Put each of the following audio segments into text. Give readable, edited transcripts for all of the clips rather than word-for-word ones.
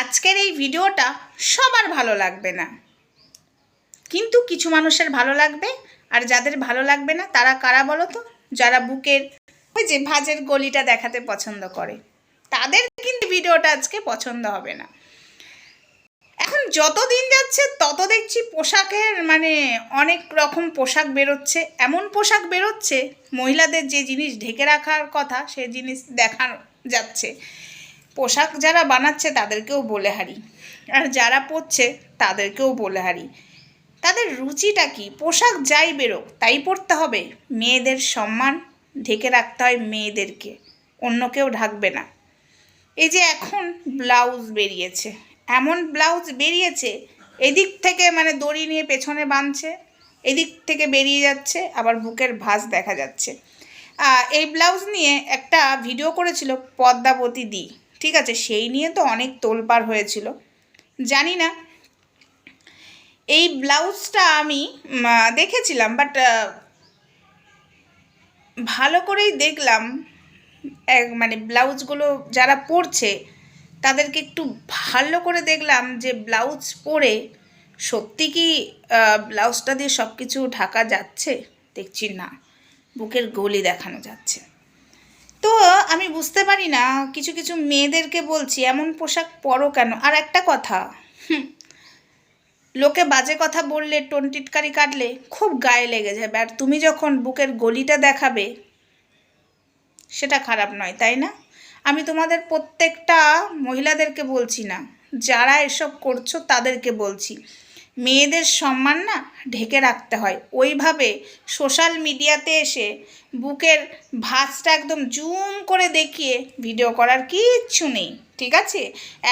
আজকের এই ভিডিওটা সবার ভালো লাগবে না, কিন্তু কিছু মানুষের ভালো লাগবে। আর যাদের ভালো লাগবে না তারা কারা বলো তো? যারা বুকের ওই যে ভাঁজের গলিটা দেখাতে পছন্দ করে, তাদের কিন্তু ভিডিওটা আজকে পছন্দ হবে না। এখন যত দিন যাচ্ছে তত দেখছি পোশাকের অনেক রকম পোশাক বেরোচ্ছে, এমন পোশাক বেরোচ্ছে মহিলাদের যে জিনিস ঢেকে রাখার কথা সে জিনিস দেখানো যাচ্ছে। পোশাক যারা বানাচ্ছে তাদেরকেও বলে হারি, আর যারা পরছে তাদেরকেও বলে হারি। তাদের রুচিটা কি? পোশাক যাই বেরোক তাই পরতে হবে। মেয়েদের সম্মান ঢেকে রাখতে হয় মেয়েদেরকে, অন্য কেউ ঢাকবে না। এই যে এখন ব্লাউজ বেরিয়েছে, এমন ব্লাউজ বেরিয়েছে এদিক থেকে দড়ি নিয়ে পেছনে বাঁধছে, এদিক থেকে বেরিয়ে যাচ্ছে, আবার বুকের ভাঁজ দেখা যাচ্ছে। এই ব্লাউজ নিয়ে একটা ভিডিও করেছিল পদ্মাবতী দি, ঠিক আছে, সেই নিয়ে তো অনেক তোলপাড় হয়েছিল। জানি না, এই ব্লাউজটা আমি দেখেছিলাম, বাট ভালো করেই দেখলাম ব্লাউজগুলো যারা পরছে তাদেরকে একটু ভালো করে দেখলাম যে ব্লাউজ পরে সত্যি কি ব্লাউজটা দিয়ে সব কিছু ঢাকা যাচ্ছে? দেখছি না, বুকের গলি দেখানো যাচ্ছে। তো আমি বুঝতে পারি না, কিছু কিছু মেয়েদেরকে বলছি এমন পোশাক পরো কেন। আর একটা কথা, লোকে বাজে কথা বললে, টোন টিটকারি কাটলে খুব গায়ে লেগে যাবে, আর তুমি যখন বুকের গলিটা দেখাবে সেটা খারাপ নয়, তাই না? আমি তোমাদের প্রত্যেকটা মহিলাদেরকে বলছি না, যারা এসব করছো তাদেরকে বলছি, মেয়েদের সম্মান না ঢেকে রাখতে হয়। ওইভাবে সোশ্যাল মিডিয়াতে এসে বুকের ভাঁজটা একদম জুম করে দেখিয়ে ভিডিও করার কিচ্ছু নেই, ঠিক আছে?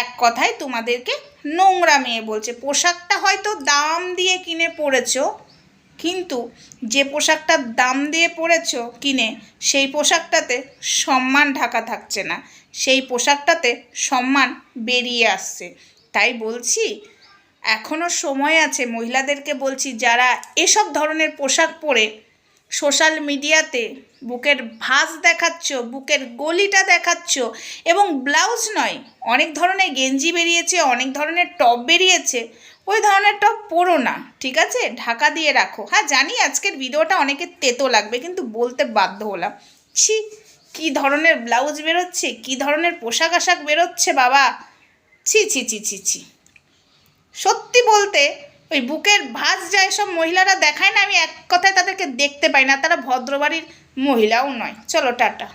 এক কথায় তোমাদেরকে নোংরা মেয়ে বলছে। পোশাকটা হয়তো দাম দিয়ে কিনে পরেছো, কিন্তু যে পোশাকটার দাম দিয়ে পরেছো কিনে, সেই পোশাকটাতে সম্মান ঢাকা থাকছে না, সেই পোশাকটাতে সম্মান বেরিয়ে আসছে। তাই বলছি, এখনও সময় আছে। মহিলাদেরকে বলছি, যারা এসব ধরনের পোশাক পরে সোশ্যাল মিডিয়াতে বুকের ভাঁজ দেখাচ্ছ, বুকের গলিটা দেখাচ্ছ, এবং ব্লাউজ নয়, অনেক ধরনের গেঞ্জি বেরিয়েছে, অনেক ধরনের টপ বেরিয়েছে, ওই ধরনের টপ পরো না, ঠিক আছে? ঢাকা দিয়ে রাখো। হ্যাঁ জানি আজকের ভিডিওটা অনেকের তেতো লাগবে, কিন্তু বলতে বাধ্য হলাম। ছি, কী ধরনের ব্লাউজ বেরোচ্ছে, কী ধরনের পোশাক আশাক বেরোচ্ছে বাবা! ছি ছি ছি ছি ছি। সত্যি বলতে, ওই বুকের ভাঁজ যায় সব মহিলারা দেখায় না, আমি এক কথায় তাদেরকে দেখতে পাই না, তারা ভদ্রবাড়ির মহিলাও নয়। চলো টাটা।